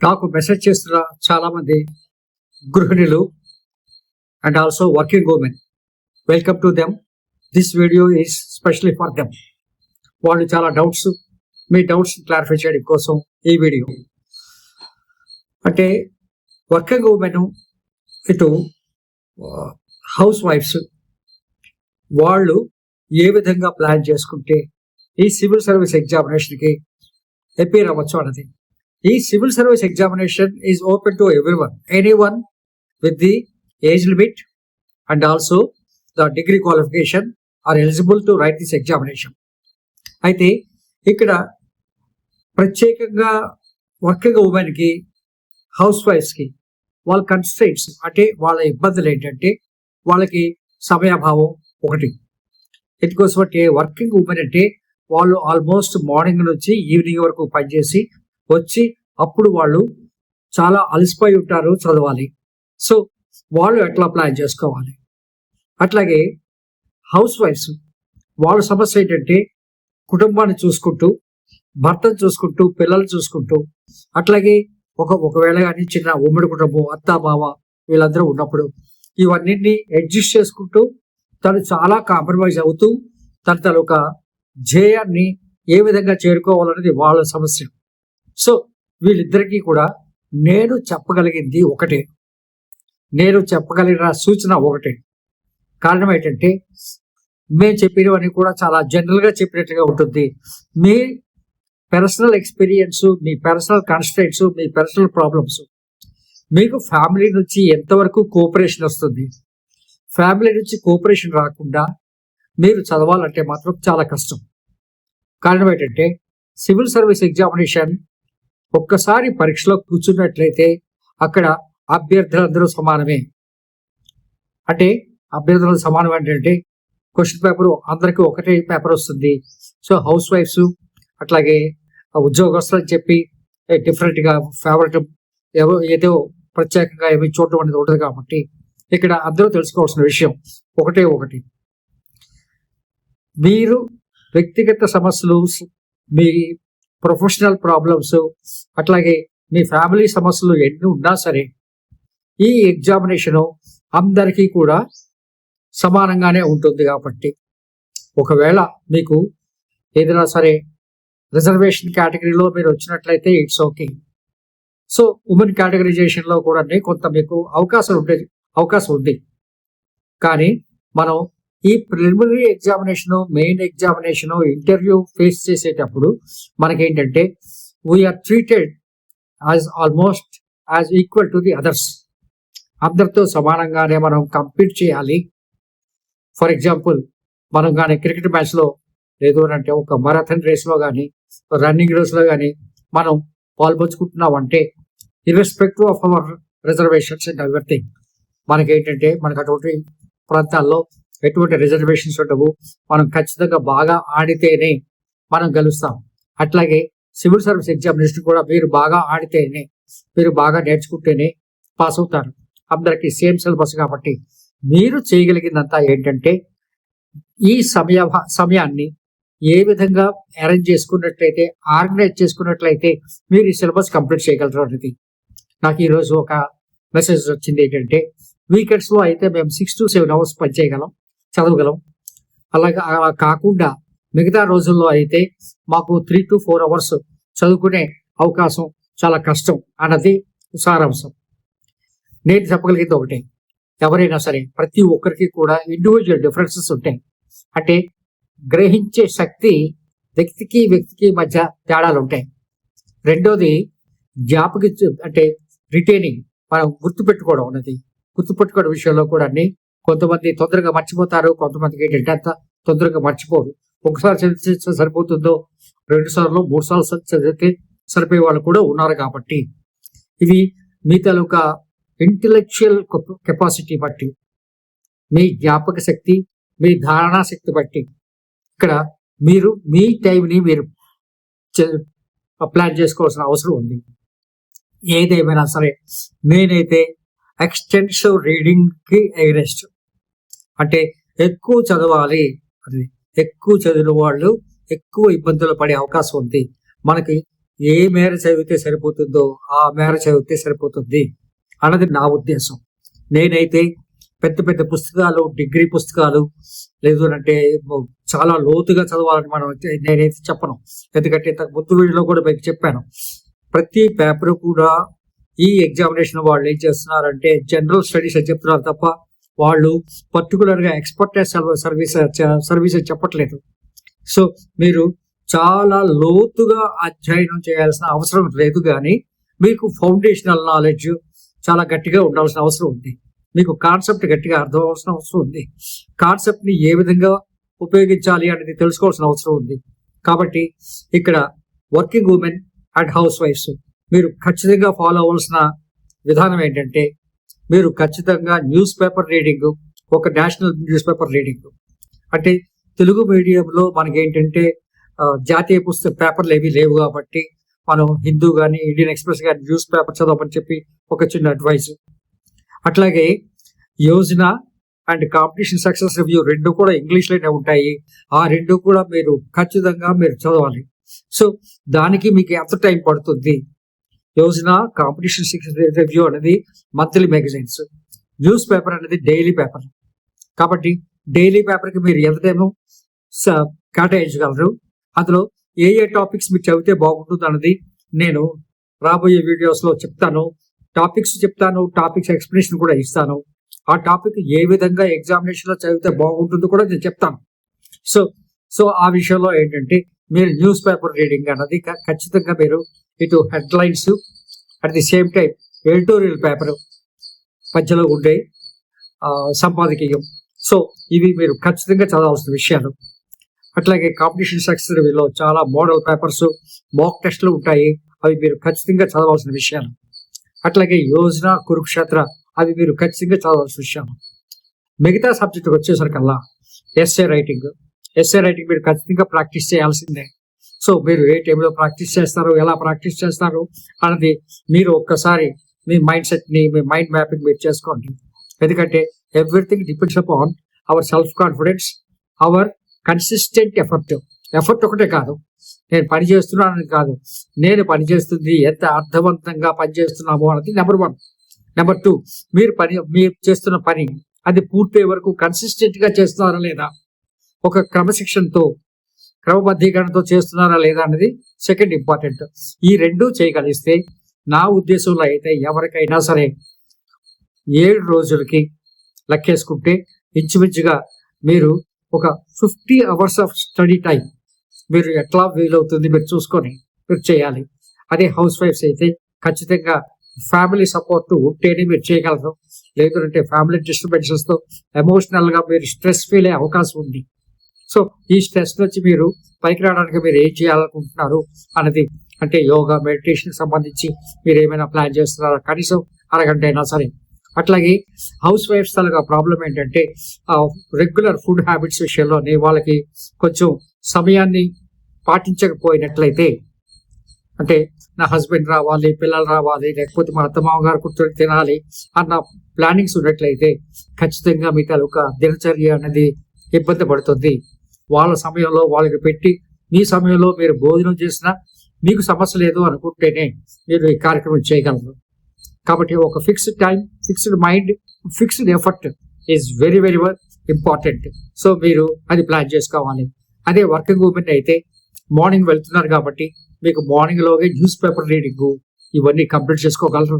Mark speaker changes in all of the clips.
Speaker 1: నాకు మెసేజ్ చేస్తున్న చాలా మంది గృహిణులు and also working women, welcome to them. This video is specially for them. వాళ్ళు చాలా మీ డౌట్స్ క్లారిఫై చేయడం కోసం ఈ వీడియో. అంటే వర్కింగ్ ఉమెన్, ఇటు హౌస్ వైఫ్స్, వాళ్ళు ఏ విధంగా ప్లాన్ చేసుకుంటే ఈ సివిల్ సర్వీస్ ఎగ్జామినేషన్కి అపీర్ అవ్వచ్చు అన్నది. ఈ civil service examination is open to anyone with the age limit and also the degree qualification are eligible to write this examination. అయితే ఇక్కడ ప్రత్యేకంగా వర్కింగ్ ఉమెన్కి, హౌస్ వైఫ్స్కి వాళ్ళ కన్స్ట్రెయింట్స్ అంటే వాళ్ళ ఇబ్బందులు ఏంటంటే వాళ్ళకి సమయాభావం ఒకటి. ఎందుకోసం అంటే వర్కింగ్ ఉమెన్ అంటే వాళ్ళు ఆల్మోస్ట్ మార్నింగ్ నుంచి ఈవినింగ్ వరకు పనిచేసి వచ్చి అప్పుడు వాళ్ళు చాలా అలసిపోయి ఉంటారు, చదవాలి. సో వాళ్ళు ఎట్లా ప్లాన్ చేసుకోవాలి. అట్లాగే హౌస్ వైఫ్స్, వాళ్ళ సమస్య ఏంటంటే కుటుంబాన్ని చూసుకుంటూ, భర్తను చూసుకుంటూ, పిల్లలు చూసుకుంటూ, అట్లాగే ఒకవేళ కానీ చిన్న ఉమ్మడి కుటుంబం, అత్త బావ వీళ్ళందరూ ఉన్నప్పుడు ఇవన్నీ అడ్జస్ట్ చేసుకుంటూ తను చాలా కాంప్రమైజ్ అవుతూ తన ఒక ధ్యేయాన్ని ఏ విధంగా చేరుకోవాలనేది వాళ్ళ సమస్య. సో వీళ్ళిద్దరికీ కూడా నేను చెప్పగలిగింది ఒకటే, నేను చెప్పగలిగిన సూచన ఒకటే. కారణం ఏంటంటే మేము చెప్పినవన్నీ కూడా చాలా జనరల్గా చెప్పినట్టుగా ఉంటుంది. మీ పర్సనల్ ఎక్స్పీరియన్స్, మీ పర్సనల్ కన్స్ట్రెయింట్స్, మీ పర్సనల్ ప్రాబ్లమ్స్, మీకు ఫ్యామిలీ నుంచి ఎంతవరకు కోఆపరేషన్ వస్తుంది, ఫ్యామిలీ నుంచి కోఆపరేషన్ రాకుండా మీరు చదవాలంటే మాత్రం చాలా కష్టం. కారణం ఏంటంటే సివిల్ సర్వీస్ ఎగ్జామినేషన్ ఒక్కసారి పరీక్షలో కూర్చున్నట్లయితే అక్కడ అభ్యర్థులందరూ సమానమే. అంటే అభ్యర్థులు సమానం ఏంటంటే క్వశ్చన్ పేపర్ అందరికీ ఒకటే పేపర్ వస్తుంది. సో హౌస్ వైఫ్స్ అట్లాగే ఉద్యోగస్తులు అని చెప్పి డిఫరెంట్గా ఫేవరెట్ ఏదో ప్రత్యేకంగా ఏమి చూడటం అనేది ఉంటుంది. కాబట్టి ఇక్కడ అందరూ తెలుసుకోవాల్సిన విషయం ఒకటి, మీరు వ్యక్తిగత సమస్యలు, మీ ప్రొఫెషనల్ ప్రాబ్లమ్స్, అట్లాగే మీ ఫ్యామిలీ సమస్యలు ఎన్ని ఉన్నా సరే ఈ ఎగ్జామినేషన్ అందరికీ కూడా సమానంగానే ఉంటుంది. కాబట్టి ఒకవేళ మీకు ఏదైనా సరే రిజర్వేషన్ కేటగిరీలో మీరు వచ్చినట్లయితే ఇట్స్ ఓకే. సో ఉమెన్ కేటగరైజేషన్లో కూడా కొంత మీకు అవకాశం ఉంది. కానీ మనం ఈ preliminary examination, main examination, interview face చేసేటప్పుడు మనకేంటంటే we are treated almost as equal to the others. అందరితో సమానంగానే మనం కంపీట్ చేయాలి. ఫర్ ఎగ్జాంపుల్, మనం కానీ క్రికెట్ మ్యాచ్లో లేదు అంటే ఒక మారథాన్ రేస్లో కానీ రన్నింగ్ రేస్లో కానీ మనం పాల్పంచుకుంటున్నామంటే irrespective of our reservations and everything, మనకేంటంటే మనకు అటువంటి ప్రాంతాల్లో ఎటువంటి రిజర్వేషన్స్ ఉండవు. మనం ఖచ్చితంగా బాగా ఆడితేనే మనం గెలుస్తాం. అట్లాగే సివిల్ సర్వీస్ ఎగ్జామినేషన్ కూడా మీరు బాగా ఆడితేనే, మీరు బాగా నేర్చుకుంటేనే పాస్ అవుతారు. అందరికీ సేమ్ సిలబస్. కాబట్టి మీరు చేయగలిగిందంతా ఏంటంటే ఈ సమయాన్ని ఏ విధంగా అరేంజ్ చేసుకున్నట్లయితే, ఆర్గనైజ్ చేసుకున్నట్లయితే మీరు ఈ సిలబస్ కంప్లీట్ చేయగలరు అనేది. నాకు ఈరోజు ఒక మెసేజ్ వచ్చింది ఏంటంటే, వీకెండ్స్లో అయితే మేము 6 to 7 hours చదవగలం. అలాగే అలా కాకుండా మిగతా రోజుల్లో అయితే మాకు 3 to 4 hours చదువుకునే అవకాశం చాలా కష్టం అన్నది సారాంశం. నేను చెప్పగలిగింది ఒకటే, ఎవరైనా సరే ప్రతి ఒక్కరికి కూడా ఇండివిజువల్ డిఫరెన్సెస్ ఉంటాయి. అంటే గ్రహించే శక్తి వ్యక్తికి మధ్య తేడాలు ఉంటాయి. రెండోది అంటే రిటైనింగ్, మనం గుర్తుపెట్టుకోవడం అన్నది. గుర్తుపెట్టుకోవడం విషయంలో కూడా కొంతమంది తొందరగా మర్చిపోతారు, కొంతమందికి ఏంటంటే అంత తొందరగా మర్చిపోరు. ఒకసారి చదివితే సరిపోతుందో, 2 సార్లు 3 సార్లు చదివితే సరిపోయే వాళ్ళు కూడా ఉన్నారు. కాబట్టి ఇవి మీ తాలూకా ఇంటెలెక్చువల్ కెపాసిటీ బట్టి, మీ జ్ఞాపక శక్తి, మీ ధారణా శక్తి బట్టి ఇక్కడ మీరు మీ టైంని మీరు ప్లాన్ చేసుకోవాల్సిన అవసరం ఉంది. ఏదేమైనా సరే నేనైతే ఎక్స్టెన్సివ్ రీడింగ్కి ఎగరెస్ట్. అంటే ఎక్కువ చదవాలి, అది ఎక్కువ చదివిన వాళ్ళు ఎక్కువ ఇబ్బందులు పడే అవకాశం ఉంది. మనకి ఏ మేర చదివితే సరిపోతుందో ఆ మేర చదివితే సరిపోతుంది అన్నది నా ఉద్దేశం. నేనైతే పెద్ద పెద్ద పుస్తకాలు, డిగ్రీ పుస్తకాలు లేదు అంటే చాలా లోతుగా చదవాలని నేనైతే చెప్పను. ఎందుకంటే ఇంతకు ముందు వీడియోలో కూడా మీకు చెప్పాను, ప్రతి పేపర్ కూడా ఈ ఎగ్జామినేషన్ వాళ్ళు ఏం చేస్తున్నారంటే జనరల్ స్టడీస్ అని చెప్తున్నారు తప్ప వాళ్ళు పర్టికులర్ గా ఎక్స్పర్టైజ్ సర్వీసెస్ చెప్పట్లేదు. సో మీరు చాలా లోతుగా అధ్యయనం చేయాల్సిన అవసరం లేదు, కానీ మీకు ఫౌండేషనల్ నాలెడ్జ్ చాలా గట్టిగా ఉండాల్సిన అవసరం ఉంది. మీకు కాన్సెప్ట్ గట్టిగా అర్థం అవ్వాల్సిన అవసరం ఉంది. కాన్సెప్ట్ ని ఏ విధంగా ఉపయోగించాలి అనేది తెలుసుకోవాల్సిన అవసరం ఉంది. కాబట్టి ఇక్కడ వర్కింగ్ ఉమెన్ అండ్ హౌస్ వైఫ్స్ మీరు ఖచ్చితంగా ఫాలో అవ్వాల్సిన విధానం ఏంటంటే, మీరు ఖచ్చితంగా న్యూస్ పేపర్ రీడింగ్, ఒక నేషనల్ న్యూస్ పేపర్ రీడింగ్. అంటే తెలుగు మీడియంలో మనకేంటంటే జాతీయ పుస్తక పేపర్లు ఏవి లేవు కాబట్టి మనం హిందూ కానీ ఇండియన్ ఎక్స్ప్రెస్ కానీ న్యూస్ పేపర్ చదవమని చెప్పి ఒక చిన్న అడ్వైస్. అట్లాగే Yojana and competition success review రెండు కూడా ఇంగ్లీష్లోనే ఉంటాయి. ఆ రెండు కూడా మీరు ఖచ్చితంగా మీరు చదవాలి. సో దానికి మీకు ఎంత టైం పడుతుంది? యోజన, కాంపిటీషన్ సక్సెస్ రివ్యూ అనేది మంత్లీ మ్యాగజైన్స్, న్యూస్ పేపర్ అనేది డైలీ పేపర్. కాబట్టి డైలీ పేపర్కి మీరు ఎంత టైము కేటాయించగలరు, అందులో ఏ ఏ టాపిక్స్ మీరు చదివితే బాగుంటుంది అన్నది నేను రాబోయే వీడియోస్ లో చెప్తాను. టాపిక్స్ చెప్తాను, టాపిక్స్ ఎక్స్ప్లెనేషన్ కూడా ఇస్తాను. ఆ టాపిక్ ఏ విధంగా ఎగ్జామినేషన్ లో చదివితే బాగుంటుందో కూడా నేను చెప్తాను. సో ఆ విషయంలో ఏంటంటే మీరు న్యూస్ పేపర్ రీడింగ్ అన్నది ఖచ్చితంగా మీరు ఇటు headlines, at the same time editorial paper మధ్యలో ఉండే సంపాదకీయం. సో ఇవి మీరు ఖచ్చితంగా చదవాల్సిన విషయాలు. అట్లాగే కాంపిటీషన్ సక్సెస్ రివ్యూలో చాలా మోడల్ పేపర్స్, మాక్ టెస్ట్లు ఉంటాయి, అవి మీరు ఖచ్చితంగా చదవాల్సిన విషయాలు. అట్లాగే యోజన, కురుక్షేత్ర అవి మీరు ఖచ్చితంగా చదవాల్సిన విషయాలు. మిగతా సబ్జెక్ట్ వచ్చేసరికల్లా ఎస్ఏ రైటింగ్ మీరు ఖచ్చితంగా ప్రాక్టీస్ చేయాల్సిందే. సో మీరు ఏ టైంలో ప్రాక్టీస్ చేస్తారు, ఎలా ప్రాక్టీస్ చేస్తారు అన్నది మీరు ఒక్కసారి మీ మైండ్ సెట్ ని, మీ మైండ్ మ్యాపింగ్ మీరు చేసుకోండి. ఎందుకంటే everything depends upon our self confidence, our consistent effort ఒకటే కాదు, నేను పని చేస్తున్నానని కాదు, నేను పని చేస్తుంది ఎంత అర్థవంతంగా పనిచేస్తున్నామో అన్నది నెంబర్ 1. నెంబర్ 2, మీరు చేస్తున్న పని అది పూర్తయ్యే వరకు కన్సిస్టెంట్ గా చేస్తున్నారా లేదా, ఒక క్రమబద్ధీకరణతో చేస్తున్నారా లేదా అనేది సెకండ్ ఇంపార్టెంట్. ఈ రెండు చేయగలిగిస్తే నా ఉద్దేశంలో అయితే ఎవరికైనా సరే 7 రోజులకి లెక్కేసుకుంటే ఇంచుమించుగా మీరు ఒక 50 hours ఆఫ్ స్టడీ టైం మీరు ఎట్లా వీలవుతుంది మీరు చూసుకొని మీరు చేయాలి. అదే హౌస్ వైఫ్స్ అయితే ఖచ్చితంగా ఫ్యామిలీ సపోర్ట్ ఉంటేనే మీరు చేయగలరు. లేదంటే ఫ్యామిలీ డిస్టర్బెన్సెస్ తో ఎమోషనల్ గా మీరు స్ట్రెస్ ఫీల్ అయ్యే అవకాశం ఉంది. సో ఈ స్ట్రెస్ నుంచి మీరు పైకి రావడానికి మీరు ఏం చేయాలనుకుంటున్నారు అన్నది, అంటే యోగా, మెడిటేషన్ సంబంధించి మీరు ఏమైనా ప్లాన్ చేస్తున్నారా, కనీసం అరగంట అయినా సరే. అట్లాగే హౌస్ వైఫ్స్ తాలూకా ప్రాబ్లం ఏంటంటే రెగ్యులర్ ఫుడ్ హ్యాబిట్స్ విషయంలోనే వాళ్ళకి కొంచెం సమయాన్ని పాటించకపోయినట్లయితే, అంటే నా హస్బెండ్ రావాలి, పిల్లలు రావాలి, లేకపోతే మా అత్తమామగారు కూర్చొని తినాలి అన్న ప్లానింగ్స్ ఉన్నట్లయితే ఖచ్చితంగా మీ తాలూకా దినచర్య అనేది ఇబ్బంది పడుతుంది. వాళ్ళ సమయంలో వాళ్ళకి పెట్టి మీ సమయంలో మీరు భోజనం చేసినా మీకు సమస్య లేదు అనుకుంటేనే మీరు ఈ కార్యక్రమం చేయగలరు. కాబట్టి ఒక fixed time, fixed mind, fixed effort is very very important. So మీరు అది ప్లాన్ చేసుకోవాలి. అదే వర్కింగ్ ఉమెన్ అయితే మార్నింగ్ వెళ్తున్నారు కాబట్టి మీకు మార్నింగ్ లోగే న్యూస్ పేపర్ రీడింగ్ ఇవన్నీ కంప్లీట్ చేసుకోగలరు.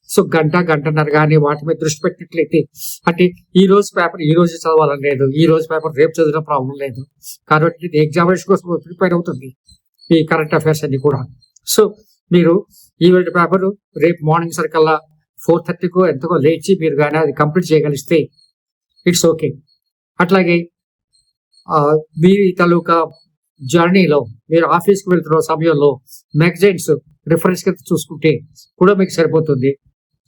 Speaker 1: సో గంటన్నర కానీ వాటి మీద దృష్టి పెట్టినట్లయితే, అంటే ఈ రోజు పేపర్ ఈ రోజు చదవాలని లేదు, ఈ రోజు పేపర్ రేపు చదివిన ప్రాబ్లం లేదు. కాబట్టి ఎగ్జామినేషన్ కోసం ప్రిపేర్ అవుతుంది ఈ కరెంట్ అఫైర్స్ అన్ని కూడా. సో మీరు ఈవెంట్ పేపర్ రేపు మార్నింగ్ సరికల్లా 4:30కో ఎంతకో లేచి మీరు కానీ అది కంప్లీట్ చేయగలిస్తే ఇట్స్ ఓకే. అట్లాగే మీ తాలూకా జర్నీలో మీరు ఆఫీస్కి వెళ్తున్న సమయంలో మ్యాగజైన్స్ రిఫరెన్స్ కింద చూసుకుంటే కూడా మీకు సరిపోతుంది.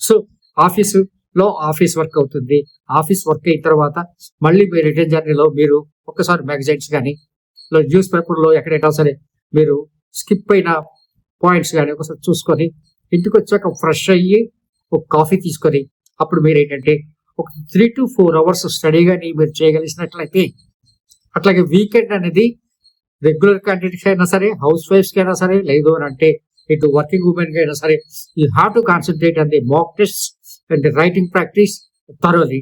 Speaker 1: సో ఆఫీసులో ఆఫీస్ వర్క్ అవుతుంది. ఆఫీస్ వర్క్ అయిన తర్వాత మళ్ళీ మీ రిటర్న్ జర్నీలో మీరు ఒక్కసారి మ్యాగజైన్స్ కానీ న్యూస్ పేపర్లో ఎక్కడైనా సరే మీరు స్కిప్ అయిన పాయింట్స్ కానీ ఒకసారి చూసుకొని ఇంటికి వచ్చాక ఫ్రెష్ అయ్యి ఒక కాఫీ తీసుకొని అప్పుడు మీరు ఏంటంటే ఒక 3 to 4 hours స్టడీ కానీ మీరు చేయగలిగినట్లయితే, అట్లాగే వీకెండ్ అనేది రెగ్యులర్ క్యాండిడేట్స్ అయినా సరే, హౌస్ వైఫ్స్ కి అయినా సరే, లేదు అని అంటే ఇటు వర్కింగ్ ఉమెన్ కి అయినా సరే, you have to concentrate on the mock test and writing practice thoroughly.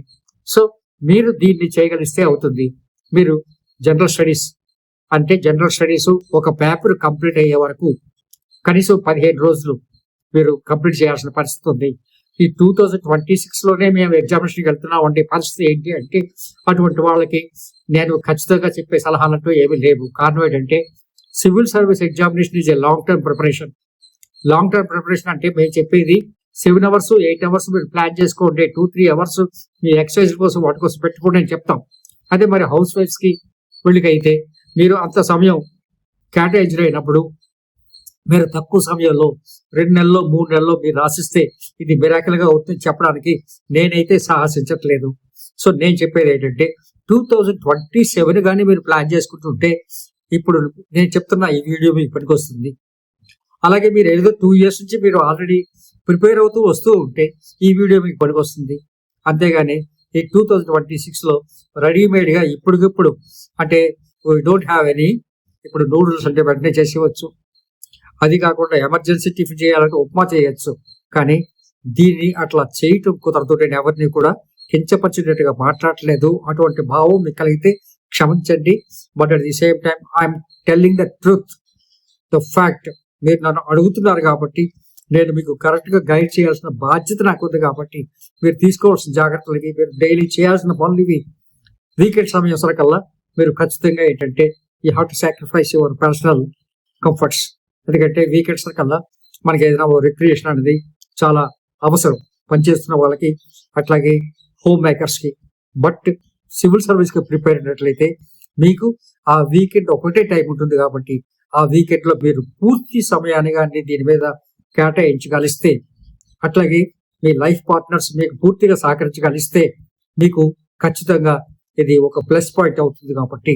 Speaker 1: So మీరు దీన్ని చేయగలిస్తే అవుతుంది. మీరు జనరల్ స్టడీస్ అంటే జనరల్ స్టడీస్ ఒక పేపర్ కంప్లీట్ అయ్యే వరకు కనీసం 15 రోజులు మీరు కంప్లీట్ చేయాల్సిన పరిస్థితి ఉంది. ఈ 2026 లోనే మేము ఎగ్జామినేషన్కి వెళ్తున్నాం అంటే పరిస్థితి ఏంటి అంటే, అటువంటి వాళ్ళకి నేను ఖచ్చితంగా చెప్పే సలహాలంటూ ఏమీ లేవు. కారణం ఏంటంటే civil service examination is a long term preparation. Long term preparation అంటే మేము చెప్పేది 7 hours 8 hours మీరు ప్లాన్ చేసుకోండి, 2-3 hours మీ ఎక్సర్సైజ్ కోసం వాటి కోసం పెట్టుకోండి అని చెప్తాం. అదే మరి హౌస్ వైఫ్స్ కి వీళ్ళకైతే మీరు అంత సమయం కేటాయించలేనప్పుడు మీరు తక్కువ సమయంలో 2 నెలల్లో 3 నెలల్లో మీరు రాసిస్తే ఇది మిరాకిల్ గా అవుతుంది చెప్పడానికి నేనైతే సాహసించట్లేదు. సో నేను చెప్పేది ఏంటంటే 2027 కానీ మీరు ప్లాన్ చేసుకుంటుంటే ఇప్పుడు నేను చెప్తున్న ఈ వీడియో మీకు పనికొస్తుంది. అలాగే మీరు ఏదో 2 years నుంచి మీరు ఆల్రెడీ ప్రిపేర్ అవుతూ వస్తూ ఉంటే ఈ వీడియో మీకు పనికొస్తుంది. అంతేగాని ఈ 2026 లో రెడీమేడ్ గా ఇప్పటికిప్పుడు అంటే డోంట్ హ్యావ్ ఎనీ, ఇప్పుడు నూడిల్స్ అంటే వెంటనే చేసేవచ్చు, అది కాకుండా ఎమర్జెన్సీ టిఫిన్ చేయాలంటే ఉప్మా చేయొచ్చు. కానీ దీన్ని అట్లా చేయటం కుదరదు. నేను ఎవరిని కూడా కించపరిచినట్టుగా మాట్లాడలేదు. అటువంటి భావం మీకు కలిగితే క్షమించండి. But at the same time I'm telling the truth, the fact. మీరు నన్ను అడుగుతున్నారు కాబట్టి నేను మీకు కరెక్ట్ గా గైడ్ చేయాల్సిన బాధ్యత నాకు ఉంది. కాబట్టి మీరు తీసుకోవాల్సిన జాగ్రత్తలు ఇవి, మీరు డైలీ చేయాల్సిన పనులు ఇవి. వీకెండ్ సమయం సరికల్లా మీరు ఖచ్చితంగా ఏంటంటే you have to sacrifice your personal comforts. ఎందుకంటే వీకెండ్స్ కల్లా మనకి ఏదైనా రిక్రియేషన్ అనేది చాలా అవసరం పనిచేస్తున్న వాళ్ళకి, అట్లాగే హోమ్ మేకర్స్ కి. బట్ సివిల్ సర్వీస్ కి ప్రిపేర్ అయినట్లయితే మీకు ఆ వీకెండ్ ఒకటే టైం ఉంటుంది కాబట్టి ఆ వీకెండ్ లో మీరు పూర్తి సమయాన్ని కానీ దీని మీద కేటాయించగలిస్తే, అట్లాగే మీ లైఫ్ పార్ట్నర్స్ మీకు పూర్తిగా సహకరించగలిస్తే మీకు ఖచ్చితంగా ఇది ఒక ప్లస్ పాయింట్ అవుతుంది. కాబట్టి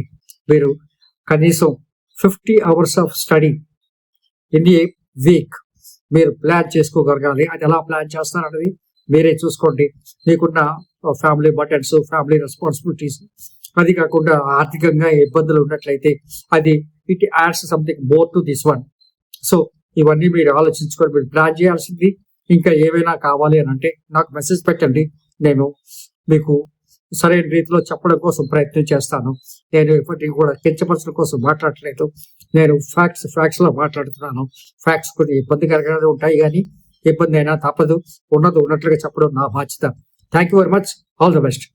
Speaker 1: మీరు కనీసం 50 hours of study in a week మీరు ప్లాన్ చేసుకోగలగాలి. అది ఎలా ప్లాన్ చేస్తారనేది మీరే చూసుకోండి. మీకున్న ఫ్యామిలీ బర్డెన్స్, ఫ్యామిలీ రెస్పాన్సిబిలిటీస్, అది కాకుండా ఆర్థికంగా ఇబ్బందులు ఉన్నట్లయితే అది it adds something more to this one. So ఇవన్నీ మీరు ఆలోచించుకొని మీరు ప్లాన్ చేయాల్సింది. ఇంకా ఏమైనా కావాలి అని అంటే నాకు మెసేజ్ పెట్టండి, నేను మీకు సరైన రీతిలో చెప్పడం కోసం ప్రయత్నం చేస్తాను. నేను ఇప్పటికీ కూడా కించపరచడం కోసం మాట్లాడట్లేదు. నేను ఫ్యాక్ట్స్ లో మాట్లాడుతున్నాను. ఫ్యాక్ట్స్ కొన్ని ఇబ్బందికరంగానే ఉంటాయి, కానీ ఇబ్బంది అయినా తప్పదు. ఉన్నది ఉన్నట్లుగా చెప్పడం నా బాధ్యత. Thank you very much. All the best.